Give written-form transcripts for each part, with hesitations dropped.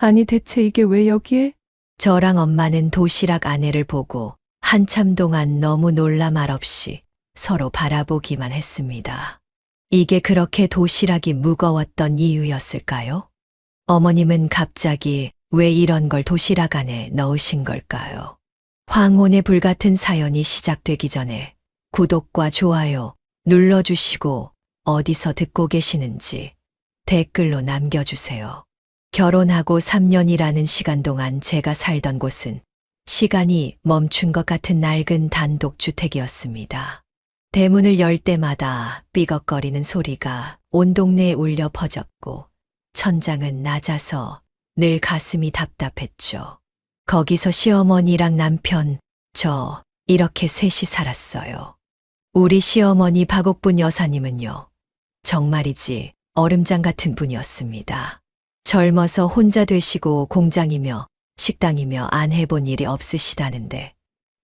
아니 대체 이게 왜 여기에? 저랑 엄마는 도시락 안에를 보고 한참 동안 너무 놀라 말없이 서로 바라보기만 했습니다. 이게 그렇게 도시락이 무거웠던 이유였을까요? 어머님은 갑자기 왜 이런 걸 도시락 안에 넣으신 걸까요? 황혼의 불같은 사연이 시작되기 전에 구독과 좋아요 눌러주시고 어디서 듣고 계시는지 댓글로 남겨주세요. 결혼하고 3년이라는 시간 동안 제가 살던 곳은 시간이 멈춘 것 같은 낡은 단독주택이었습니다. 대문을 열 때마다 삐걱거리는 소리가 온 동네에 울려 퍼졌고 천장은 낮아서 늘 가슴이 답답했죠. 거기서 시어머니랑 남편, 저 이렇게 셋이 살았어요. 우리 시어머니 박옥분 여사님은요. 정말이지 얼음장 같은 분이었습니다. 젊어서 혼자 되시고 공장이며 식당이며 안 해본 일이 없으시다는데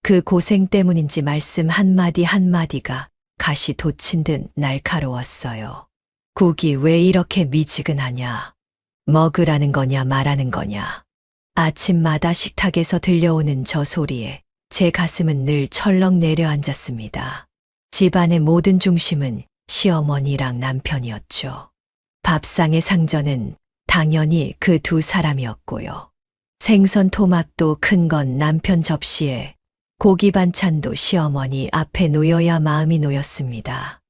그 고생 때문인지 말씀 한마디 한마디가 가시 돋친 듯 날카로웠어요. 국이 왜 이렇게 미지근하냐? 먹으라는 거냐 말하는 거냐? 아침마다 식탁에서 들려오는 저 소리에 제 가슴은 늘 철렁 내려앉았습니다. 집안의 모든 중심은 시어머니랑 남편이었죠. 밥상의 상전은 당연히 그 두 사람이었고요. 생선 토막도 큰 건 남편 접시에 고기 반찬도 시어머니 앞에 놓여야 마음이 놓였습니다.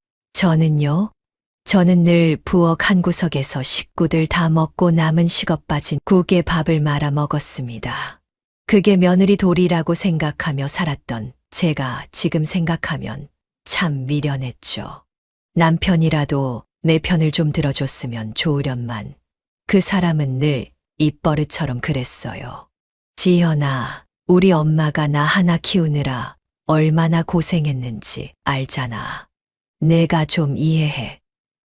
저는 늘 부엌 한 구석에서 식구들 다 먹고 남은 식업 빠진 국에 밥을 말아 먹었습니다. 그게 며느리 도리라고 생각하며 살았던 제가 지금 생각하면 참 미련했죠. 남편이라도 내 편을 좀 들어줬으면 좋으련만 그 사람은 늘 입버릇처럼 그랬어요. 지현아, 우리 엄마가 나 하나 키우느라 얼마나 고생했는지 알잖아. 내가 좀 이해해.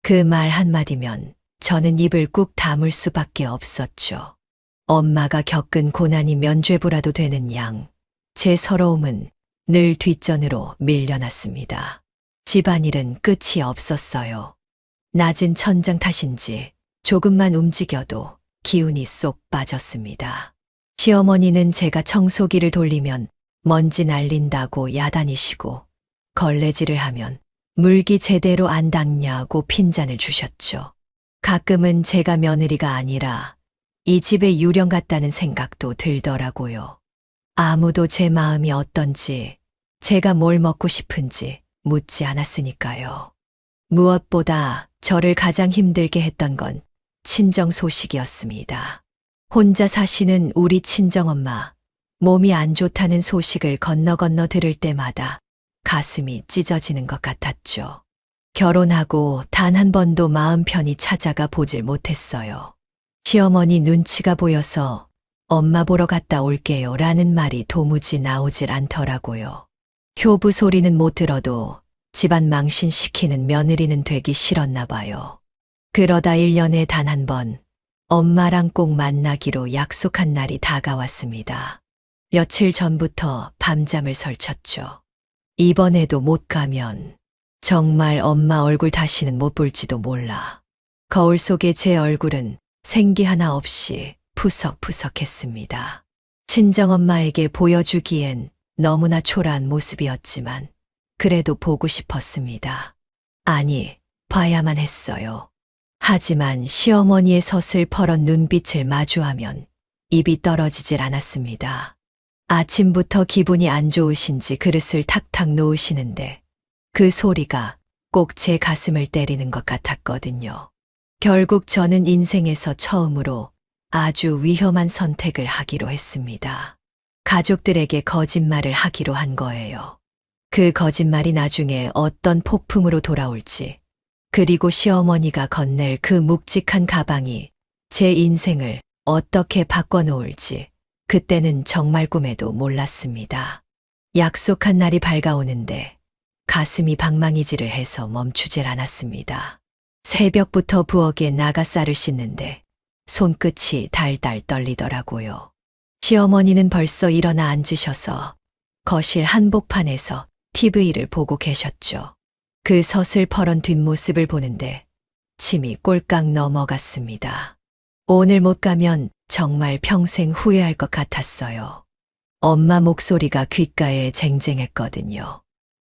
그 말 한마디면 저는 입을 꾹 다물 수밖에 없었죠. 엄마가 겪은 고난이 면죄부라도 되는 양, 제 서러움은 늘 뒷전으로 밀려났습니다. 집안일은 끝이 없었어요. 낮은 천장 탓인지 조금만 움직여도 기운이 쏙 빠졌습니다. 시어머니는 제가 청소기를 돌리면 먼지 날린다고 야단이시고 걸레질을 하면 물기 제대로 안 닦냐고 핀잔을 주셨죠. 가끔은 제가 며느리가 아니라 이 집의 유령 같다는 생각도 들더라고요. 아무도 제 마음이 어떤지, 제가 뭘 먹고 싶은지 묻지 않았으니까요. 무엇보다 저를 가장 힘들게 했던 건 친정 소식이었습니다. 혼자 사시는 우리 친정엄마, 몸이 안 좋다는 소식을 건너 들을 때마다 가슴이 찢어지는 것 같았죠. 결혼하고 단 한 번도 마음 편히 찾아가 보질 못했어요. 시어머니 눈치가 보여서 엄마 보러 갔다 올게요 라는 말이 도무지 나오질 않더라고요. 효부 소리는 못 들어도 집안 망신시키는 며느리는 되기 싫었나 봐요. 그러다 1년에 단 한 번 엄마랑 꼭 만나기로 약속한 날이 다가왔습니다. 며칠 전부터 밤잠을 설쳤죠. 이번에도 못 가면 정말 엄마 얼굴 다시는 못 볼지도 몰라. 거울 속의 제 얼굴은 생기 하나 없이 푸석푸석했습니다. 친정엄마에게 보여주기엔 너무나 초라한 모습이었지만 그래도 보고 싶었습니다. 아니, 봐야만 했어요. 하지만 시어머니의 서슬퍼런 눈빛을 마주하면 입이 떨어지질 않았습니다. 아침부터 기분이 안 좋으신지 그릇을 탁탁 놓으시는데 그 소리가 꼭 제 가슴을 때리는 것 같았거든요. 결국 저는 인생에서 처음으로 아주 위험한 선택을 하기로 했습니다. 가족들에게 거짓말을 하기로 한 거예요. 그 거짓말이 나중에 어떤 폭풍으로 돌아올지, 그리고 시어머니가 건넬 그 묵직한 가방이 제 인생을 어떻게 바꿔놓을지 그때는 정말 꿈에도 몰랐습니다. 약속한 날이 밝아오는데 가슴이 방망이질을 해서 멈추질 않았습니다. 새벽부터 부엌에 나가 쌀을 씻는데 손끝이 달달 떨리더라고요. 시어머니는 벌써 일어나 앉으셔서 거실 한복판에서 TV를 보고 계셨죠. 그 서슬퍼런 뒷모습을 보는데 침이 꼴깍 넘어갔습니다. 오늘 못 가면 정말 평생 후회할 것 같았어요. 엄마 목소리가 귓가에 쟁쟁했거든요.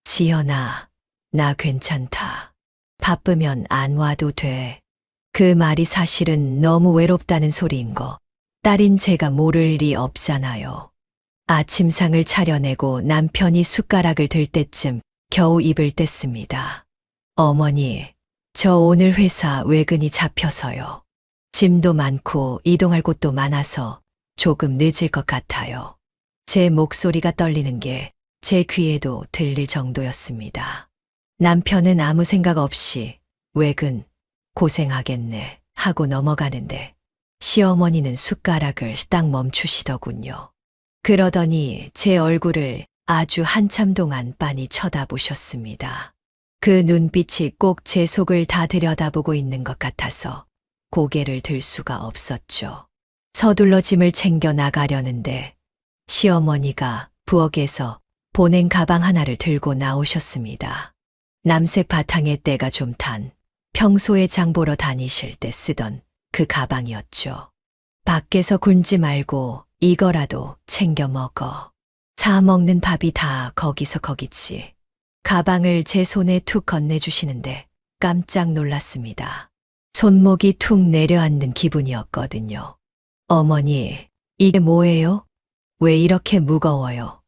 지연아, 나 괜찮다. 바쁘면 안 와도 돼. 그 말이 사실은 너무 외롭다는 소리인 거. 딸인 제가 모를 일이 없잖아요. 아침상을 차려내고 남편이 숟가락을 들 때쯤 겨우 입을 뗐습니다. 어머니, 저 오늘 회사 외근이 잡혀서요. 짐도 많고 이동할 곳도 많아서 조금 늦을 것 같아요. 제 목소리가 떨리는 게 제 귀에도 들릴 정도였습니다. 남편은 아무 생각 없이 외근 고생하겠네 하고 넘어가는데 시어머니는 숟가락을 딱 멈추시더군요. 그러더니 제 얼굴을 아주 한참 동안 빤히 쳐다보셨습니다. 그 눈빛이 꼭 제 속을 다 들여다보고 있는 것 같아서 고개를 들 수가 없었죠. 서둘러 짐을 챙겨 나가려는데 시어머니가 부엌에서 보냉 가방 하나를 들고 나오셨습니다. 남색 바탕에 때가 좀 탄 평소에 장 보러 다니실 때 쓰던 그 가방이었죠. 밖에서 굶지 말고 이거라도 챙겨 먹어. 사 먹는 밥이 다 거기서 거기지. 가방을 제 손에 툭 건네주시는데 깜짝 놀랐습니다. 손목이 툭 내려앉는 기분이었거든요. 어머니, 이게 뭐예요? 왜 이렇게 무거워요?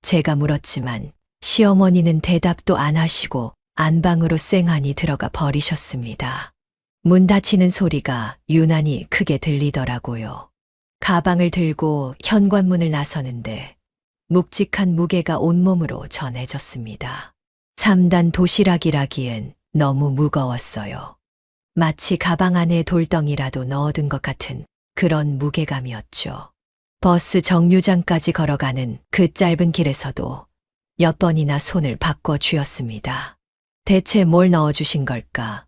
제가 물었지만 시어머니는 대답도 안 하시고 안방으로 쌩하니 들어가 버리셨습니다. 문 닫히는 소리가 유난히 크게 들리더라고요. 가방을 들고 현관문을 나서는데 묵직한 무게가 온몸으로 전해졌습니다. 3단 도시락이라기엔 너무 무거웠어요. 마치 가방 안에 돌덩이라도 넣어둔 것 같은 그런 무게감이었죠. 버스 정류장까지 걸어가는 그 짧은 길에서도 몇 번이나 손을 바꿔 쥐었습니다. 대체 뭘 넣어주신 걸까?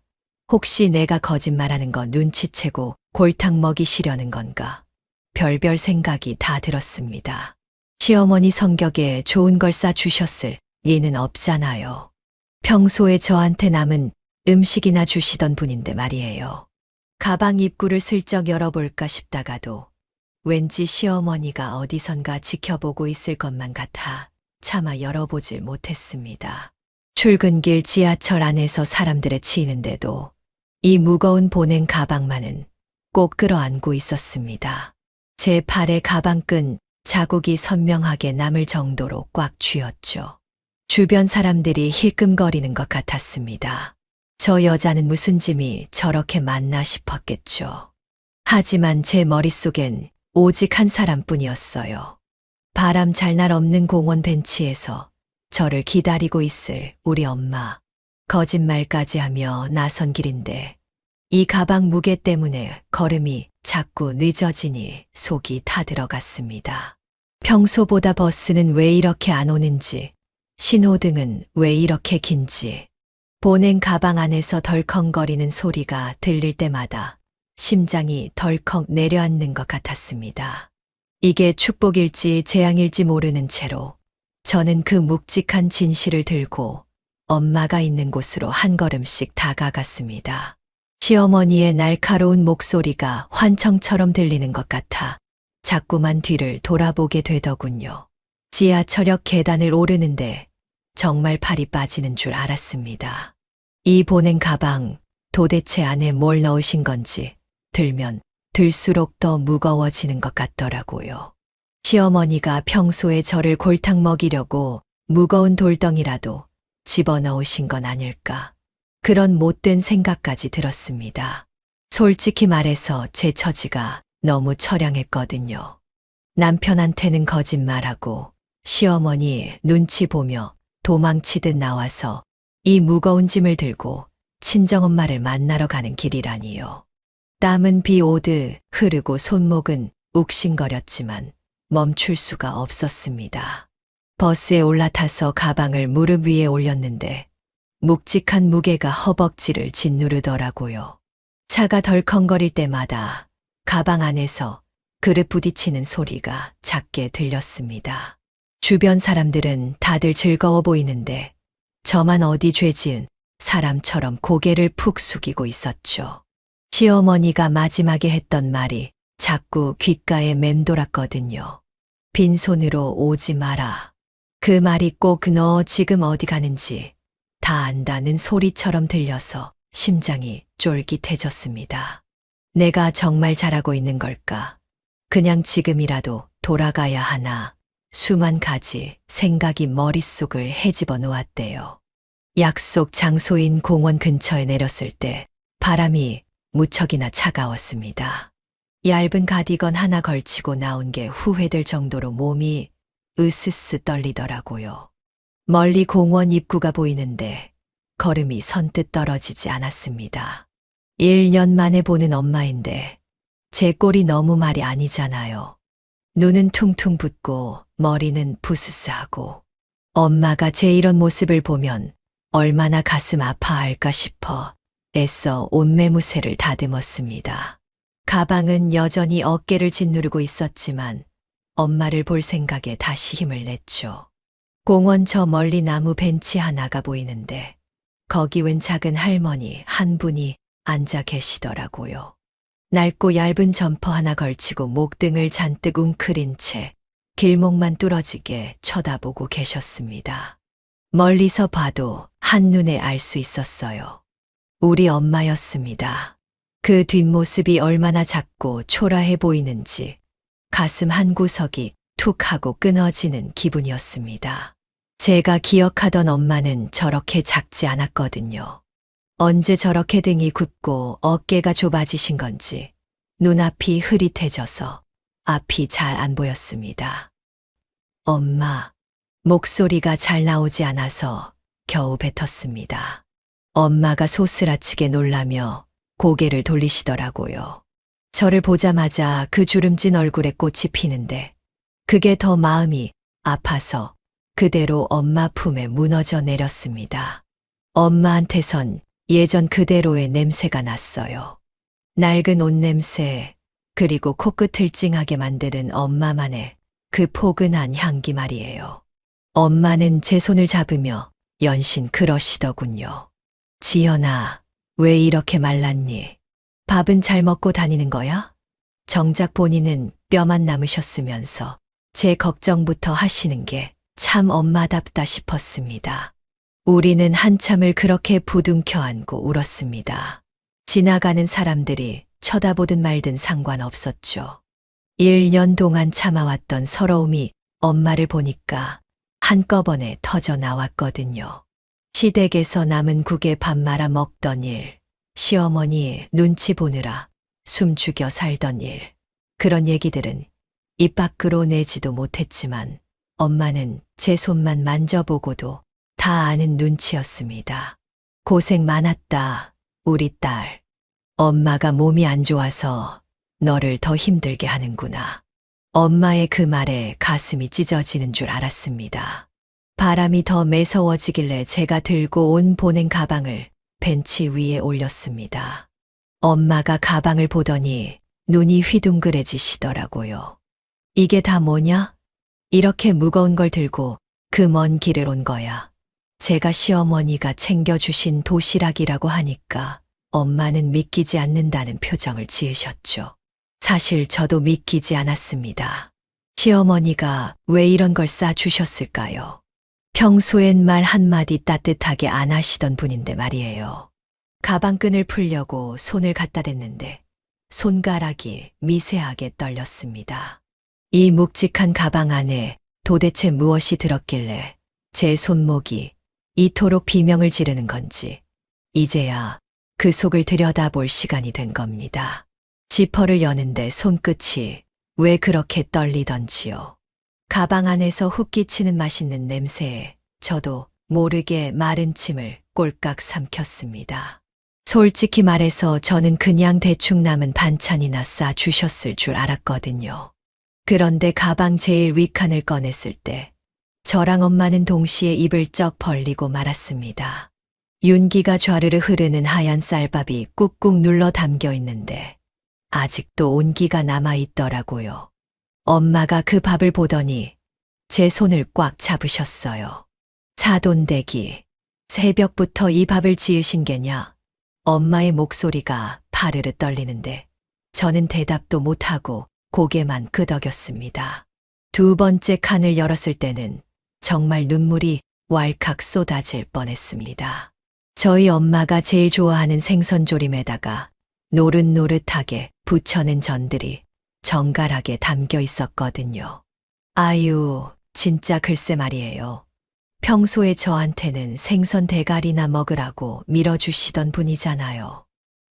혹시 내가 거짓말하는 거 눈치채고 골탕 먹이시려는 건가? 별별 생각이 다 들었습니다. 시어머니 성격에 좋은 걸 싸주셨을 리는 없잖아요. 평소에 저한테 남은 음식이나 주시던 분인데 말이에요. 가방 입구를 슬쩍 열어볼까 싶다가도 왠지 시어머니가 어디선가 지켜보고 있을 것만 같아 차마 열어보질 못했습니다. 출근길 지하철 안에서 사람들에 치이는데도 이 무거운 보냉 가방만은 꼭 끌어안고 있었습니다. 제 팔에 가방끈 자국이 선명하게 남을 정도로 꽉 쥐었죠. 주변 사람들이 힐끔거리는 것 같았습니다. 저 여자는 무슨 짐이 저렇게 많나 싶었겠죠. 하지만 제 머릿속엔 오직 한 사람뿐이었어요. 바람 잘 날 없는 공원 벤치에서 저를 기다리고 있을 우리 엄마. 거짓말까지 하며 나선 길인데 이 가방 무게 때문에 걸음이 자꾸 늦어지니 속이 타들어갔습니다. 평소보다 버스는 왜 이렇게 안 오는지, 신호등은 왜 이렇게 긴지, 보냉 가방 안에서 덜컹거리는 소리가 들릴 때마다 심장이 덜컥 내려앉는 것 같았습니다. 이게 축복일지 재앙일지 모르는 채로 저는 그 묵직한 진실을 들고 엄마가 있는 곳으로 한 걸음씩 다가갔습니다. 시어머니의 날카로운 목소리가 환청처럼 들리는 것 같아 자꾸만 뒤를 돌아보게 되더군요. 지하철역 계단을 오르는데 정말 팔이 빠지는 줄 알았습니다. 이 보냉 가방 도대체 안에 뭘 넣으신 건지 들면 들수록 더 무거워지는 것 같더라고요. 시어머니가 평소에 저를 골탕 먹이려고 무거운 돌덩이라도 집어넣으신 건 아닐까. 그런 못된 생각까지 들었습니다. 솔직히 말해서 제 처지가 너무 처량했거든요. 남편한테는 거짓말하고 시어머니 눈치 보며 도망치듯 나와서 이 무거운 짐을 들고 친정엄마를 만나러 가는 길이라니요. 땀은 비 오듯 흐르고 손목은 욱신거렸지만 멈출 수가 없었습니다. 버스에 올라타서 가방을 무릎 위에 올렸는데 묵직한 무게가 허벅지를 짓누르더라고요. 차가 덜컹거릴 때마다 가방 안에서 그릇 부딪히는 소리가 작게 들렸습니다. 주변 사람들은 다들 즐거워 보이는데 저만 어디 죄 지은 사람처럼 고개를 푹 숙이고 있었죠. 시어머니가 마지막에 했던 말이 자꾸 귓가에 맴돌았거든요. 빈손으로 오지 마라. 그 말이 꼭 너 지금 어디 가는지 다 안다는 소리처럼 들려서 심장이 쫄깃해졌습니다. 내가 정말 잘하고 있는 걸까? 그냥 지금이라도 돌아가야 하나? 수만 가지 생각이 머릿속을 헤집어 놓았대요. 약속 장소인 공원 근처에 내렸을 때 바람이 무척이나 차가웠습니다. 얇은 가디건 하나 걸치고 나온 게 후회될 정도로 몸이 으스스 떨리더라고요. 멀리 공원 입구가 보이는데 걸음이 선뜻 떨어지지 않았습니다. 1년 만에 보는 엄마인데 제 꼴이 너무 말이 아니잖아요. 눈은 퉁퉁 붓고 머리는 부스스하고 엄마가 제 이런 모습을 보면 얼마나 가슴 아파할까 싶어 애써 옷매무새를 다듬었습니다. 가방은 여전히 어깨를 짓누르고 있었지만 엄마를 볼 생각에 다시 힘을 냈죠. 공원 저 멀리 나무 벤치 하나가 보이는데 거기 웬 작은 할머니 한 분이 앉아 계시더라고요. 낡고 얇은 점퍼 하나 걸치고 목등을 잔뜩 웅크린 채 길목만 뚫어지게 쳐다보고 계셨습니다. 멀리서 봐도 한눈에 알 수 있었어요. 우리 엄마였습니다. 그 뒷모습이 얼마나 작고 초라해 보이는지 가슴 한구석이 툭 하고 끊어지는 기분이었습니다. 제가 기억하던 엄마는 저렇게 작지 않았거든요. 언제 저렇게 등이 굽고 어깨가 좁아지신 건지 눈앞이 흐릿해져서 앞이 잘 안 보였습니다. 엄마, 목소리가 잘 나오지 않아서 겨우 뱉었습니다. 엄마가 소스라치게 놀라며 고개를 돌리시더라고요. 저를 보자마자 그 주름진 얼굴에 꽃이 피는데 그게 더 마음이 아파서 그대로 엄마 품에 무너져 내렸습니다. 엄마한테선 예전 그대로의 냄새가 났어요. 낡은 옷 냄새, 그리고 코끝을 찡하게 만드는 엄마만의 그 포근한 향기 말이에요. 엄마는 제 손을 잡으며 연신 그러시더군요. 지연아, 왜 이렇게 말랐니? 밥은 잘 먹고 다니는 거야? 정작 본인은 뼈만 남으셨으면서 제 걱정부터 하시는 게 참 엄마답다 싶었습니다. 우리는 한참을 그렇게 부둥켜 안고 울었습니다. 지나가는 사람들이 쳐다보든 말든 상관없었죠. 1년 동안 참아왔던 서러움이 엄마를 보니까 한꺼번에 터져 나왔거든요. 시댁에서 남은 국에 밥 말아 먹던 일, 시어머니의 눈치 보느라 숨 죽여 살던 일, 그런 얘기들은 입 밖으로 내지도 못했지만 엄마는 제 손만 만져보고도 다 아는 눈치였습니다. 고생 많았다, 우리 딸. 엄마가 몸이 안 좋아서 너를 더 힘들게 하는구나. 엄마의 그 말에 가슴이 찢어지는 줄 알았습니다. 바람이 더 매서워지길래 제가 들고 온 보냉 가방을 벤치 위에 올렸습니다. 엄마가 가방을 보더니 눈이 휘둥그레지시더라고요. 이게 다 뭐냐? 이렇게 무거운 걸 들고 그 먼 길을 온 거야. 제가 시어머니가 챙겨주신 도시락이라고 하니까 엄마는 믿기지 않는다는 표정을 지으셨죠. 사실 저도 믿기지 않았습니다. 시어머니가 왜 이런 걸 싸주셨을까요? 평소엔 말 한마디 따뜻하게 안 하시던 분인데 말이에요. 가방끈을 풀려고 손을 갖다 댔는데 손가락이 미세하게 떨렸습니다. 이 묵직한 가방 안에 도대체 무엇이 들었길래 제 손목이 이토록 비명을 지르는 건지 이제야 그 속을 들여다볼 시간이 된 겁니다. 지퍼를 여는데 손끝이 왜 그렇게 떨리던지요. 가방 안에서 훅 끼치는 맛있는 냄새에 저도 모르게 마른 침을 꼴깍 삼켰습니다. 솔직히 말해서 저는 그냥 대충 남은 반찬이나 싸주셨을 줄 알았거든요. 그런데 가방 제일 윗칸을 꺼냈을 때 저랑 엄마는 동시에 입을 쩍 벌리고 말았습니다. 윤기가 좌르르 흐르는 하얀 쌀밥이 꾹꾹 눌러 담겨 있는데 아직도 온기가 남아 있더라고요. 엄마가 그 밥을 보더니 제 손을 꽉 잡으셨어요. 사돈댁이 새벽부터 이 밥을 지으신 게냐? 엄마의 목소리가 파르르 떨리는데 저는 대답도 못하고 고개만 끄덕였습니다. 두 번째 칸을 열었을 때는 정말 눈물이 왈칵 쏟아질 뻔했습니다. 저희 엄마가 제일 좋아하는 생선조림에다가 노릇노릇하게 부쳐낸 전들이 정갈하게 담겨 있었거든요. 아유, 진짜 글쎄 말이에요. 평소에 저한테는 생선 대가리나 먹으라고 밀어주시던 분이잖아요.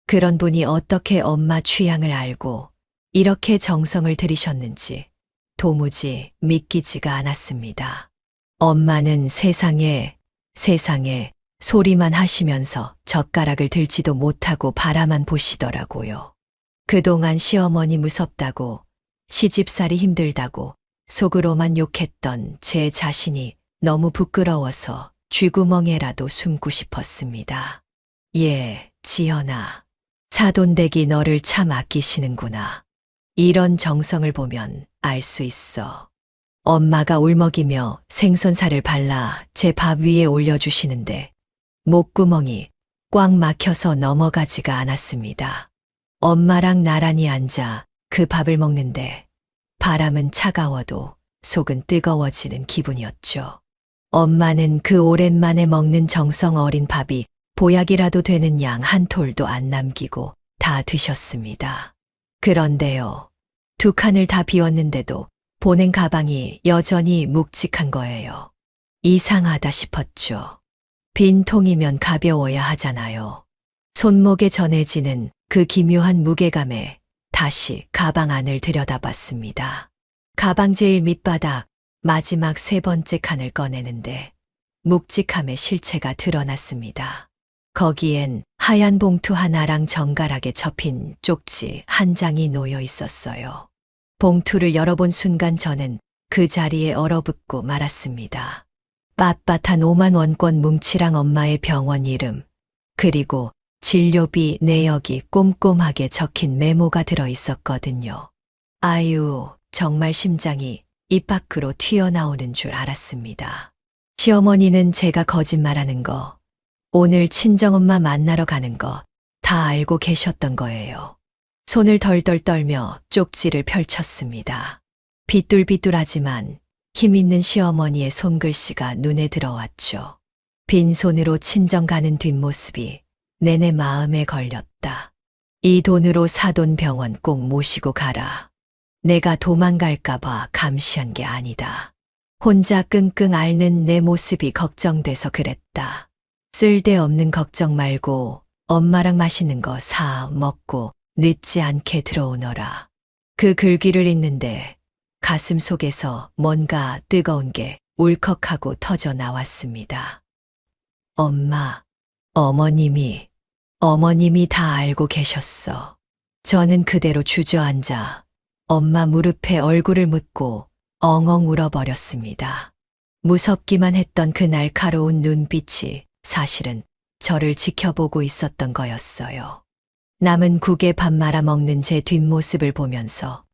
그런 분이 어떻게 엄마 취향을 알고 이렇게 정성을 들이셨는지 도무지 믿기지가 않았습니다. 엄마는 세상에 소리만 하시면서 젓가락을 들지도 못하고 바라만 보시더라고요. 그동안 시어머니 무섭다고, 시집살이 힘들다고 속으로만 욕했던 제 자신이 너무 부끄러워서 쥐구멍에라도 숨고 싶었습니다. 예, 지연아. 사돈댁이 너를 참 아끼시는구나. 이런 정성을 보면 알 수 있어. 엄마가 울먹이며 생선살을 발라 제 밥 위에 올려주시는데 목구멍이 꽉 막혀서 넘어가지가 않았습니다. 엄마랑 나란히 앉아 그 밥을 먹는데 바람은 차가워도 속은 뜨거워지는 기분이었죠. 엄마는 그 오랜만에 먹는 정성 어린 밥이 보약이라도 되는 양 한 톨도 안 남기고 다 드셨습니다. 그런데요, 두 칸을 다 비웠는데도 보낸 가방이 여전히 묵직한 거예요. 이상하다 싶었죠. 빈 통이면 가벼워야 하잖아요. 손목에 전해지는 그 기묘한 무게감에 다시 가방 안을 들여다봤습니다. 가방 제일 밑바닥 마지막 세 번째 칸을 꺼내는데 묵직함의 실체가 드러났습니다. 거기엔 하얀 봉투 하나랑 정갈하게 접힌 쪽지 한 장이 놓여 있었어요. 봉투를 열어본 순간 저는 그 자리에 얼어붙고 말았습니다. 빳빳한 5만 원권 뭉치랑 엄마의 병원 이름, 그리고 진료비 내역이 꼼꼼하게 적힌 메모가 들어 있었거든요. 아유, 정말 심장이 입 밖으로 튀어나오는 줄 알았습니다. 시어머니는 제가 거짓말하는 거, 오늘 친정엄마 만나러 가는 거 다 알고 계셨던 거예요. 손을 덜덜 떨며 쪽지를 펼쳤습니다. 비뚤비뚤하지만 힘있는 시어머니의 손글씨가 눈에 들어왔죠. 빈손으로 친정 가는 뒷모습이 내내 마음에 걸렸다. 이 돈으로 사돈 병원 꼭 모시고 가라. 내가 도망갈까봐 감시한 게 아니다. 혼자 끙끙 앓는 내 모습이 걱정돼서 그랬다. 쓸데없는 걱정 말고 엄마랑 맛있는 거 사 먹고 늦지 않게 들어오너라. 그 글귀를 읽는데 가슴 속에서 뭔가 뜨거운 게 울컥하고 터져 나왔습니다. 엄마, 어머님이 다 알고 계셨어. 저는 그대로 주저앉아 엄마 무릎에 얼굴을 묻고 엉엉 울어버렸습니다. 무섭기만 했던 그 날카로운 눈빛이 사실은 저를 지켜보고 있었던 거였어요. 남은 국에 밥 말아 먹는 제 뒷모습을 보면서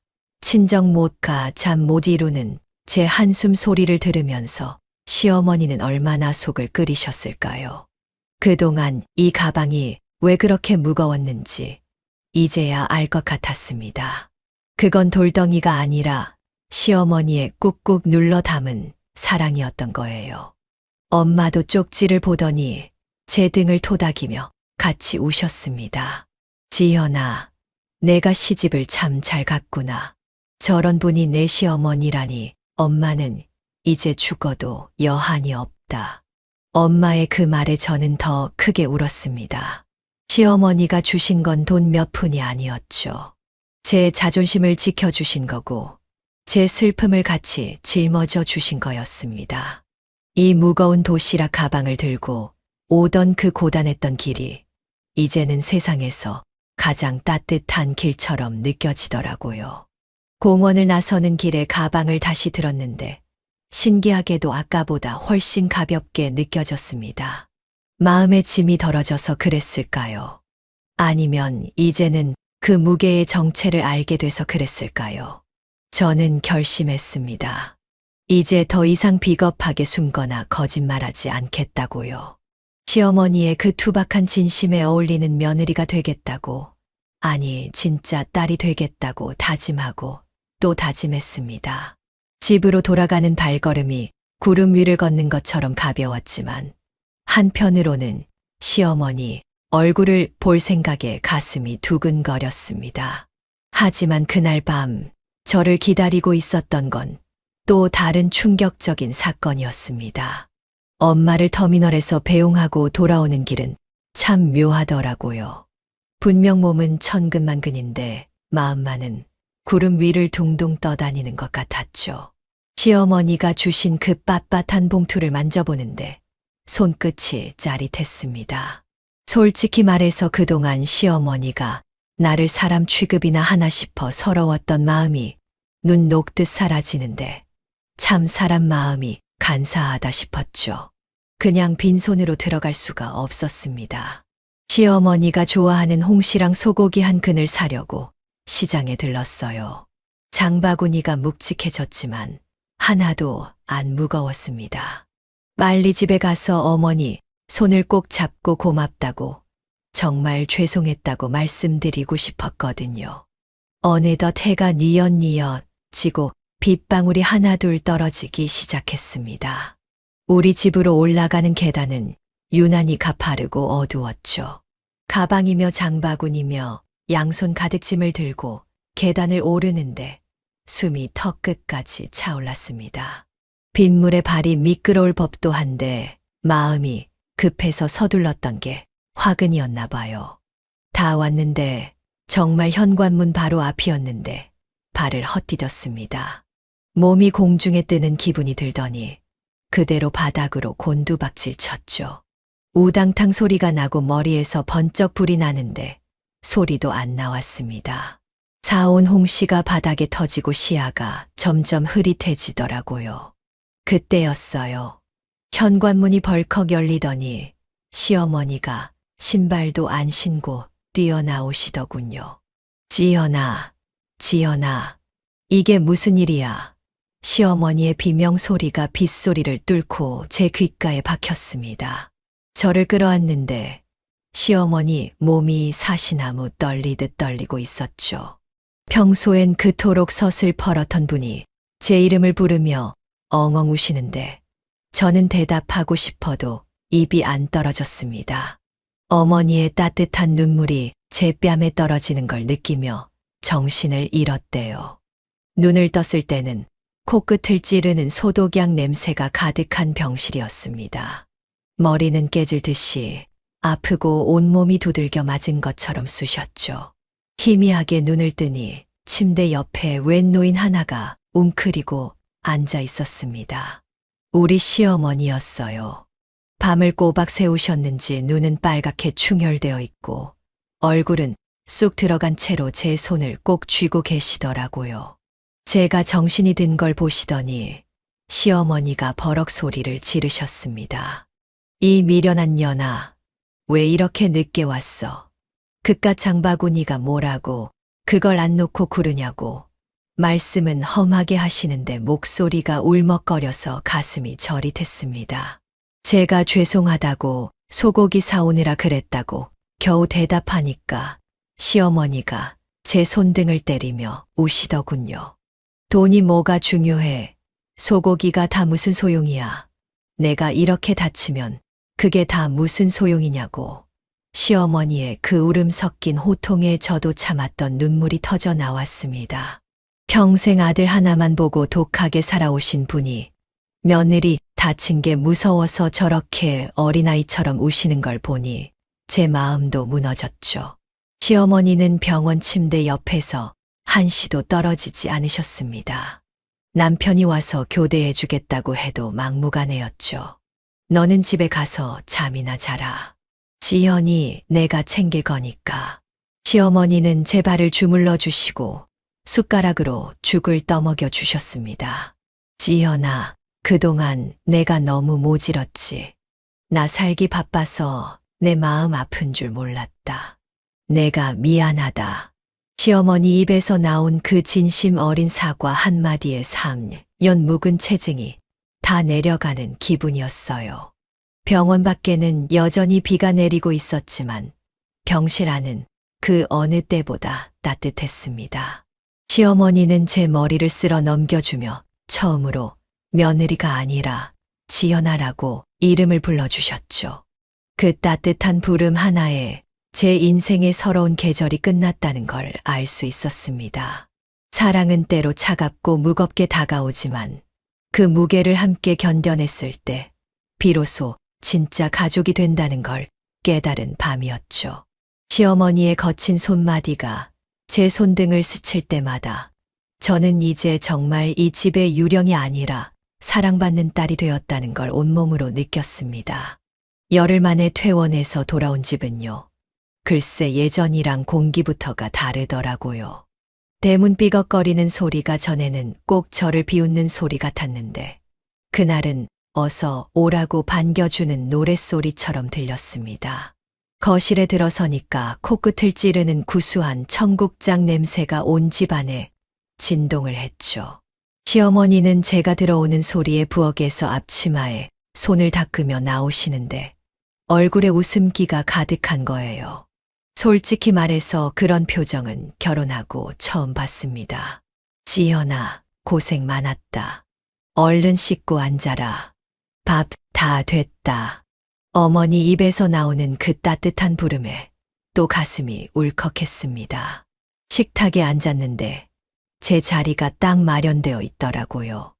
친정 못 가 잠 못 이루는 제 한숨 소리를 들으면서 시어머니는 얼마나 속을 끓이셨을까요? 그동안 이 가방이 왜 그렇게 무거웠는지 이제야 알 것 같았습니다. 그건 돌덩이가 아니라 시어머니의 꾹꾹 눌러 담은 사랑이었던 거예요. 엄마도 쪽지를 보더니 제 등을 토닥이며 같이 우셨습니다. 지연아, 내가 시집을 참 잘 갔구나. 저런 분이 내 시어머니라니 엄마는 이제 죽어도 여한이 없다. 엄마의 그 말에 저는 더 크게 울었습니다. 시어머니가 주신 건 돈 몇 푼이 아니었죠. 제 자존심을 지켜주신 거고 제 슬픔을 같이 짊어져 주신 거였습니다. 이 무거운 도시락 가방을 들고 오던 그 고단했던 길이 이제는 세상에서 가장 따뜻한 길처럼 느껴지더라고요. 공원을 나서는 길에 가방을 다시 들었는데 신기하게도 아까보다 훨씬 가볍게 느껴졌습니다. 마음의 짐이 덜어져서 그랬을까요? 아니면 이제는 그 무게의 정체를 알게 돼서 그랬을까요? 저는 결심했습니다. 이제 더 이상 비겁하게 숨거나 거짓말하지 않겠다고요. 시어머니의 그 투박한 진심에 어울리는 며느리가 되겠다고 아니, 진짜 딸이 되겠다고 다짐하고 또 다짐했습니다. 집으로 돌아가는 발걸음이 구름 위를 걷는 것처럼 가벼웠지만 한편으로는 시어머니 얼굴을 볼 생각에 가슴이 두근거렸습니다. 하지만 그날 밤 저를 기다리고 있었던 건 또 다른 충격적인 사건이었습니다. 엄마를 터미널에서 배웅하고 돌아오는 길은 참 묘하더라고요. 분명 몸은 천근만근인데 마음만은 구름 위를 둥둥 떠다니는 것 같았죠. 시어머니가 주신 그 빳빳한 봉투를 만져보는데 손끝이 짜릿했습니다. 솔직히 말해서 그동안 시어머니가 나를 사람 취급이나 하나 싶어 서러웠던 마음이 눈 녹듯 사라지는데 참 사람 마음이 간사하다 싶었죠. 그냥 빈손으로 들어갈 수가 없었습니다. 시어머니가 좋아하는 홍시랑 소고기 한 근을 사려고 시장에 들렀어요. 장바구니가 묵직해졌지만 하나도 안 무거웠습니다. 빨리 집에 가서 어머니 손을 꼭 잡고 고맙다고, 정말 죄송했다고 말씀드리고 싶었거든요. 어느덧 해가 뉘엿뉘엿 지고 빗방울이 하나둘 떨어지기 시작했습니다. 우리 집으로 올라가는 계단은 유난히 가파르고 어두웠죠. 가방이며 장바구니며 양손 가득 짐을 들고 계단을 오르는데 숨이 턱끝까지 차올랐습니다. 빗물에 발이 미끄러울 법도 한데 마음이 급해서 서둘렀던 게 화근이었나 봐요. 다 왔는데 정말 현관문 바로 앞이었는데 발을 헛디뎠습니다. 몸이 공중에 뜨는 기분이 들더니 그대로 바닥으로 곤두박질 쳤죠. 우당탕 소리가 나고 머리에서 번쩍 불이 나는데 소리도 안 나왔습니다. 사온 홍시가 바닥에 터지고 시야가 점점 흐릿해지더라고요. 그때였어요. 현관문이 벌컥 열리더니 시어머니가 신발도 안 신고 뛰어나오시더군요. 지연아, 지연아, 이게 무슨 일이야? 시어머니의 비명소리가 빗소리를 뚫고 제 귓가에 박혔습니다. 저를 끌어안는데 시어머니 몸이 사시나무 떨리듯 떨리고 있었죠. 평소엔 그토록 서슬퍼렇던 분이 제 이름을 부르며 엉엉 우시는데 저는 대답하고 싶어도 입이 안 떨어졌습니다. 어머니의 따뜻한 눈물이 제 뺨에 떨어지는 걸 느끼며 정신을 잃었대요. 눈을 떴을 때는 코끝을 찌르는 소독약 냄새가 가득한 병실이었습니다. 머리는 깨질 듯이 아프고 온몸이 두들겨 맞은 것처럼 쑤셨죠. 희미하게 눈을 뜨니 침대 옆에 웬 노인 하나가 웅크리고 앉아 있었습니다. 우리 시어머니였어요. 밤을 꼬박 새우셨는지 눈은 빨갛게 충혈되어 있고 얼굴은 쑥 들어간 채로 제 손을 꼭 쥐고 계시더라고요. 제가 정신이 든 걸 보시더니 시어머니가 버럭 소리를 지르셨습니다. 이 미련한 년아, 왜 이렇게 늦게 왔어? 그깟 장바구니가 뭐라고 그걸 안 놓고 구르냐고. 말씀은 험하게 하시는데 목소리가 울먹거려서 가슴이 저릿했습니다. 제가 죄송하다고 소고기 사오느라 그랬다고 겨우 대답하니까 시어머니가 제 손등을 때리며 우시더군요. 돈이 뭐가 중요해. 소고기가 다 무슨 소용이야. 내가 이렇게 다치면 그게 다 무슨 소용이냐고. 시어머니의 그 울음 섞인 호통에 저도 참았던 눈물이 터져 나왔습니다. 평생 아들 하나만 보고 독하게 살아오신 분이 며느리 다친 게 무서워서 저렇게 어린아이처럼 우시는 걸 보니 제 마음도 무너졌죠. 시어머니는 병원 침대 옆에서 한시도 떨어지지 않으셨습니다. 남편이 와서 교대해 주겠다고 해도 막무가내였죠. 너는 집에 가서 잠이나 자라. 지연이 내가 챙길 거니까. 시어머니는 제 발을 주물러 주시고 숟가락으로 죽을 떠먹여 주셨습니다. 지연아, 그동안 내가 너무 모질었지. 나 살기 바빠서 내 마음 아픈 줄 몰랐다. 내가 미안하다. 시어머니 입에서 나온 그 진심 어린 사과 한마디에 3년 묵은 체증이 다 내려가는 기분이었어요. 병원 밖에는 여전히 비가 내리고 있었지만 병실 안은 그 어느 때보다 따뜻했습니다. 시어머니는 제 머리를 쓸어 넘겨주며 처음으로 며느리가 아니라 지연아라고 이름을 불러주셨죠. 그 따뜻한 부름 하나에 제 인생의 서러운 계절이 끝났다는 걸 알 수 있었습니다. 사랑은 때로 차갑고 무겁게 다가오지만 그 무게를 함께 견뎌냈을 때 비로소 진짜 가족이 된다는 걸 깨달은 밤이었죠. 시어머니의 거친 손마디가 제 손등을 스칠 때마다 저는 이제 정말 이 집의 유령이 아니라 사랑받는 딸이 되었다는 걸 온몸으로 느꼈습니다. 열흘 만에 퇴원해서 돌아온 집은요. 글쎄 예전이랑 공기부터가 다르더라고요. 대문 삐걱거리는 소리가 전에는 꼭 저를 비웃는 소리 같았는데 그날은 어서 오라고 반겨주는 노랫소리처럼 들렸습니다. 거실에 들어서니까 코끝을 찌르는 구수한 청국장 냄새가 온 집안에 진동을 했죠. 시어머니는 제가 들어오는 소리에 부엌에서 앞치마에 손을 닦으며 나오시는데 얼굴에 웃음기가 가득한 거예요. 솔직히 말해서 그런 표정은 결혼하고 처음 봤습니다. 지연아, 고생 많았다. 얼른 씻고 앉아라. 밥 다 됐다. 어머니 입에서 나오는 그 따뜻한 부름에 또 가슴이 울컥했습니다. 식탁에 앉았는데 제 자리가 딱 마련되어 있더라고요.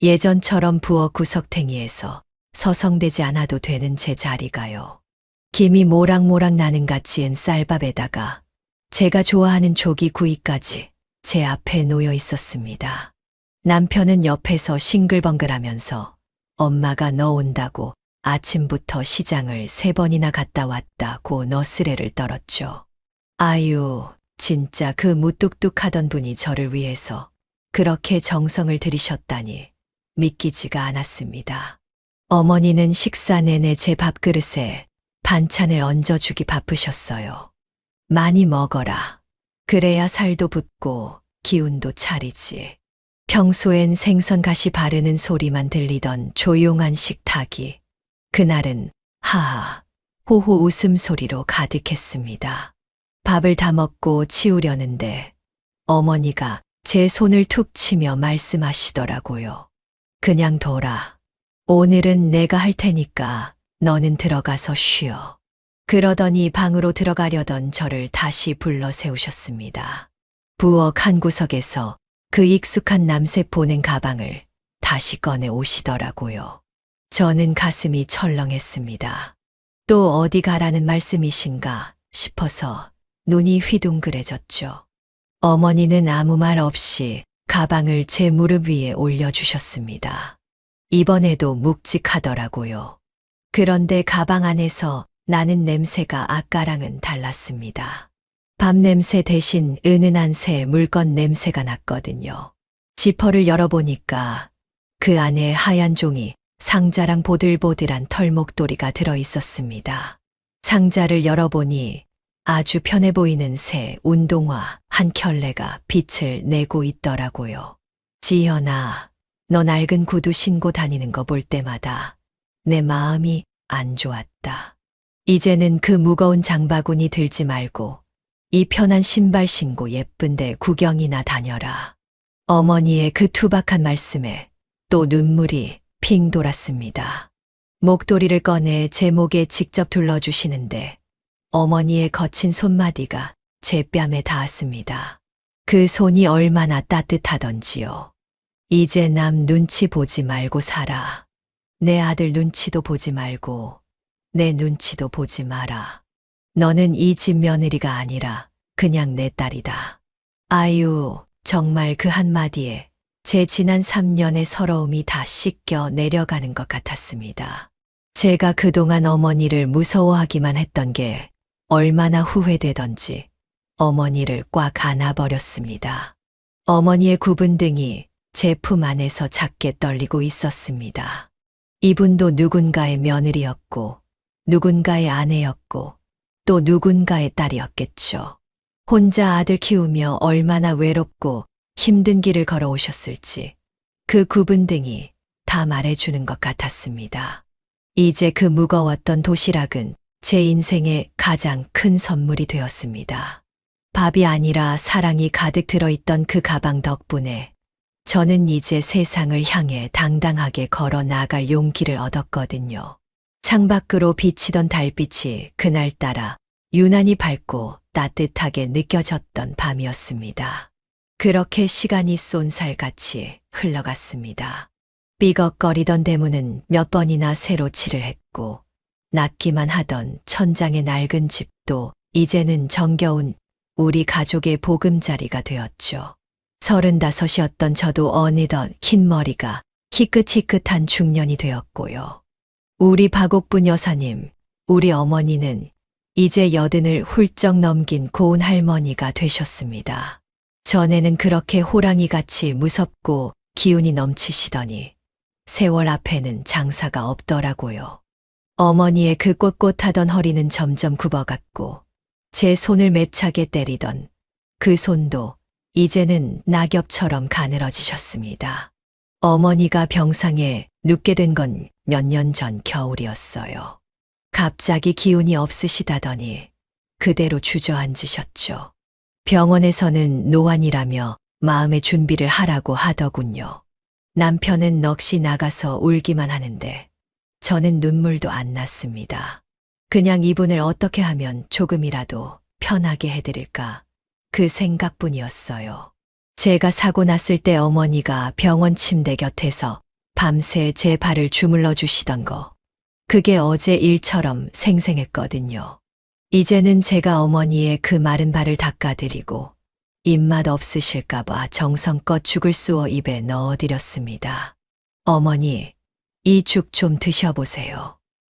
예전처럼 부엌 구석탱이에서 서성대지 않아도 되는 제 자리가요. 김이 모락모락 나는 갓 지은 쌀밥에다가 제가 좋아하는 조기구이까지 제 앞에 놓여 있었습니다. 남편은 옆에서 싱글벙글하면서 엄마가 너 온다고 아침부터 시장을 3번이나 갔다 왔다고 너스레를 떨었죠. 아유, 진짜 그 무뚝뚝하던 분이 저를 위해서 그렇게 정성을 들이셨다니 믿기지가 않았습니다. 어머니는 식사 내내 제 밥그릇에 반찬을 얹어주기 바쁘셨어요. 많이 먹어라. 그래야 살도 붙고 기운도 차리지. 평소엔 생선 가시 바르는 소리만 들리던 조용한 식탁이 그날은 하하, 호호 웃음소리로 가득했습니다. 밥을 다 먹고 치우려는데 어머니가 제 손을 툭 치며 말씀하시더라고요. 그냥 둬라. 오늘은 내가 할 테니까 너는 들어가서 쉬어. 그러더니 방으로 들어가려던 저를 다시 불러 세우셨습니다. 부엌 한 구석에서 그 익숙한 남색 보냉 가방을 다시 꺼내 오시더라고요. 저는 가슴이 철렁했습니다. 또 어디 가라는 말씀이신가 싶어서 눈이 휘둥그레졌죠. 어머니는 아무 말 없이 가방을 제 무릎 위에 올려주셨습니다. 이번에도 묵직하더라고요. 그런데 가방 안에서 나는 냄새가 아까랑은 달랐습니다. 밥 냄새 대신 은은한 새 물건 냄새가 났거든요. 지퍼를 열어보니까 그 안에 하얀 종이 상자랑 보들보들한 털목도리가 들어있었습니다. 상자를 열어보니 아주 편해 보이는 새 운동화 한 켤레가 빛을 내고 있더라고요. 지연아, 너 낡은 구두 신고 다니는 거 볼 때마다 내 마음이 안 좋았다. 이제는 그 무거운 장바구니 들지 말고 이 편한 신발 신고 예쁜데 구경이나 다녀라. 어머니의 그 투박한 말씀에 또 눈물이 핑 돌았습니다. 목도리를 꺼내 제 목에 직접 둘러주시는데 어머니의 거친 손마디가 제 뺨에 닿았습니다. 그 손이 얼마나 따뜻하던지요. 이제 남 눈치 보지 말고 살아. 내 아들 눈치도 보지 말고 내 눈치도 보지 마라. 너는 이 집 며느리가 아니라 그냥 내 딸이다. 아유, 정말 그 한마디에 제 지난 3년의 서러움이 다 씻겨 내려가는 것 같았습니다. 제가 그동안 어머니를 무서워하기만 했던 게 얼마나 후회되던지 어머니를 꽉 안아버렸습니다. 어머니의 굽은 등이 제 품 안에서 작게 떨리고 있었습니다. 이분도 누군가의 며느리였고 누군가의 아내였고 또 누군가의 딸이었겠죠. 혼자 아들 키우며 얼마나 외롭고 힘든 길을 걸어오셨을지 그 굽은 등이 다 말해주는 것 같았습니다. 이제 그 무거웠던 도시락은 제 인생의 가장 큰 선물이 되었습니다. 밥이 아니라 사랑이 가득 들어있던 그 가방 덕분에 저는 이제 세상을 향해 당당하게 걸어 나갈 용기를 얻었거든요. 창밖으로 비치던 달빛이 그날따라 유난히 밝고 따뜻하게 느껴졌던 밤이었습니다. 그렇게 시간이 쏜살같이 흘러갔습니다. 삐걱거리던 대문은 몇 번이나 새로 칠을 했고 낫기만 하던 천장의 낡은 집도 이제는 정겨운 우리 가족의 보금자리가 되었죠. 35이었던 저도 어느덧 긴 머리가 희끗희끗한 중년이 되었고요. 우리 박옥분 여사님, 우리 어머니는 이제 80을 훌쩍 넘긴 고운 할머니가 되셨습니다. 전에는 그렇게 호랑이같이 무섭고 기운이 넘치시더니 세월 앞에는 장사가 없더라고요. 어머니의 그 꼿꼿하던 허리는 점점 굽어갔고 제 손을 맵차게 때리던 그 손도 이제는 낙엽처럼 가늘어지셨습니다. 어머니가 병상에 눕게 된 건 몇 년 전 겨울이었어요. 갑자기 기운이 없으시다더니 그대로 주저앉으셨죠. 병원에서는 노안이라며 마음의 준비를 하라고 하더군요. 남편은 넋이 나가서 울기만 하는데 저는 눈물도 안 났습니다. 그냥 이분을 어떻게 하면 조금이라도 편하게 해드릴까 그 생각뿐이었어요. 제가 사고 났을 때 어머니가 병원 침대 곁에서 밤새 제 발을 주물러 주시던 거 그게 어제 일처럼 생생했거든요. 이제는 제가 어머니의 그 마른 발을 닦아드리고 입맛 없으실까봐 정성껏 죽을 쑤어 입에 넣어드렸습니다. 어머니, 이 죽 좀 드셔보세요.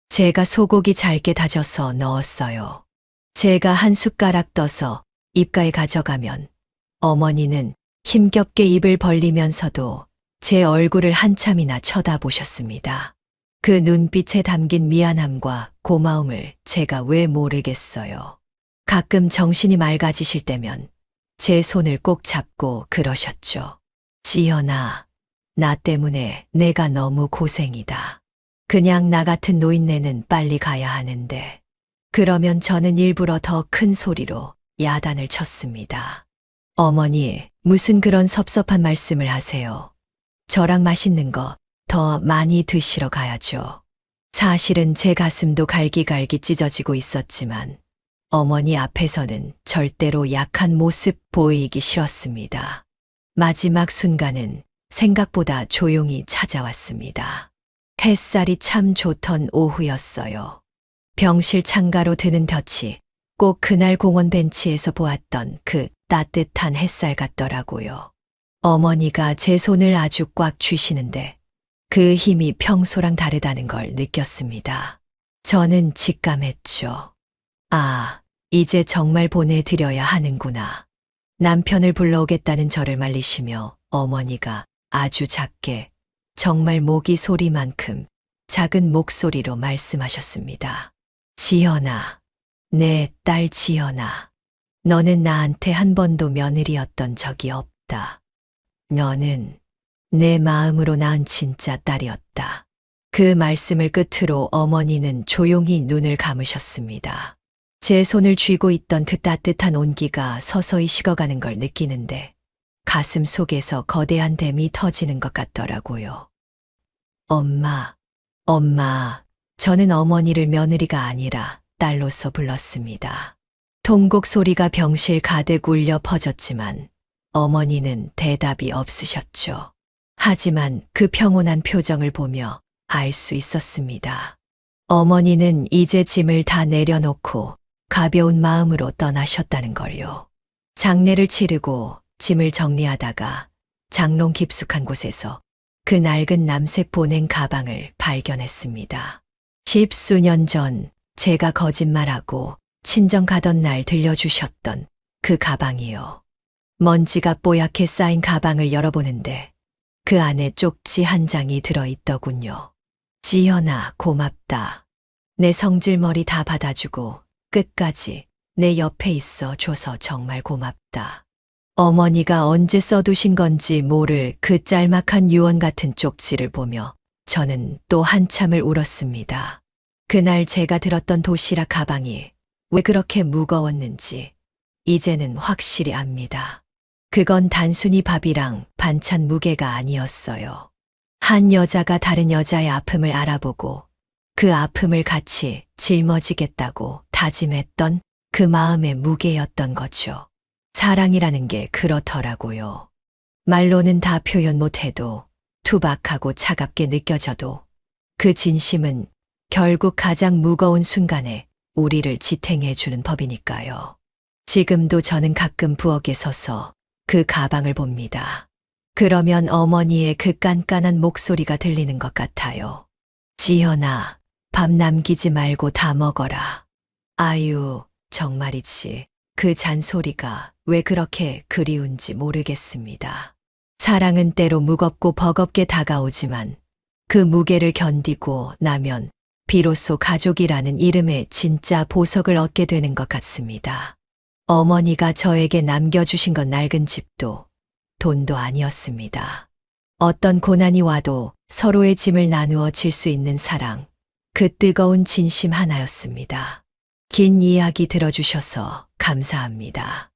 제가 소고기 잘게 다져서 넣었어요. 제가 한 숟가락 떠서 입가에 가져가면 어머니는 힘겹게 입을 벌리면서도 제 얼굴을 한참이나 쳐다보셨습니다. 그 눈빛에 담긴 미안함과 고마움을 제가 왜 모르겠어요. 가끔 정신이 맑아지실 때면 제 손을 꼭 잡고 그러셨죠. 지연아, 나 때문에 내가 너무 고생이다. 그냥 나 같은 노인네는 빨리 가야 하는데. 그러면 저는 일부러 더 큰 소리로 야단을 쳤습니다. 어머니, 무슨 그런 섭섭한 말씀을 하세요. 저랑 맛있는 거 더 많이 드시러 가야죠. 사실은 제 가슴도 갈기갈기 찢어지고 있었지만 어머니 앞에서는 절대로 약한 모습 보이기 싫었습니다. 마지막 순간은 생각보다 조용히 찾아왔습니다. 햇살이 참 좋던 오후였어요. 병실 창가로 드는 볕이 꼭 그날 공원 벤치에서 보았던 그 따뜻한 햇살 같더라고요. 어머니가 제 손을 아주 꽉 쥐시는데 그 힘이 평소랑 다르다는 걸 느꼈습니다. 저는 직감했죠. 아, 이제 정말 보내드려야 하는구나. 남편을 불러오겠다는 저를 말리시며 어머니가 아주 작게 정말 모기 소리만큼 작은 목소리로 말씀하셨습니다. 지연아, 내 딸 지연아, 너는 나한테 한 번도 며느리였던 적이 없다. 너는 내 마음으로 낳은 진짜 딸이었다. 그 말씀을 끝으로 어머니는 조용히 눈을 감으셨습니다. 제 손을 쥐고 있던 그 따뜻한 온기가 서서히 식어가는 걸 느끼는데 가슴 속에서 거대한 댐이 터지는 것 같더라고요. 엄마, 엄마, 저는 어머니를 며느리가 아니라 딸로서 불렀습니다. 통곡 소리가 병실 가득 울려 퍼졌지만 어머니는 대답이 없으셨죠. 하지만 그 평온한 표정을 보며 알 수 있었습니다. 어머니는 이제 짐을 다 내려놓고 가벼운 마음으로 떠나셨다는 걸요. 장례를 치르고 짐을 정리하다가 장롱 깊숙한 곳에서 그 낡은 남색 보냉 가방을 발견했습니다. 10수년 전 제가 거짓말하고 친정 가던 날 들려주셨던 그 가방이요. 먼지가 뽀얗게 쌓인 가방을 열어보는데 그 안에 쪽지 한 장이 들어있더군요. 지연아, 고맙다. 내 성질머리 다 받아주고 끝까지 내 옆에 있어 줘서 정말 고맙다. 어머니가 언제 써두신 건지 모를 그 짤막한 유언 같은 쪽지를 보며 저는 또 한참을 울었습니다. 그날 제가 들었던 도시락 가방이 왜 그렇게 무거웠는지, 이제는 확실히 압니다. 그건 단순히 밥이랑 반찬 무게가 아니었어요. 한 여자가 다른 여자의 아픔을 알아보고 그 아픔을 같이 짊어지겠다고 다짐했던 그 마음의 무게였던 거죠. 사랑이라는 게 그렇더라고요. 말로는 다 표현 못해도 투박하고 차갑게 느껴져도 그 진심은 결국 가장 무거운 순간에 우리를 지탱해 주는 법이니까요. 지금도 저는 가끔 부엌에 서서 그 가방을 봅니다. 그러면 어머니의 그 깐깐한 목소리가 들리는 것 같아요. 지연아, 밥 남기지 말고 다 먹어라. 아유, 정말이지. 그 잔소리가 왜 그렇게 그리운지 모르겠습니다. 사랑은 때로 무겁고 버겁게 다가오지만 그 무게를 견디고 나면 비로소 가족이라는 이름의 진짜 보석을 얻게 되는 것 같습니다. 어머니가 저에게 남겨주신 건 낡은 집도 돈도 아니었습니다. 어떤 고난이 와도 서로의 짐을 나누어 질 수 있는 사랑, 그 뜨거운 진심 하나였습니다. 긴 이야기 들어주셔서 감사합니다.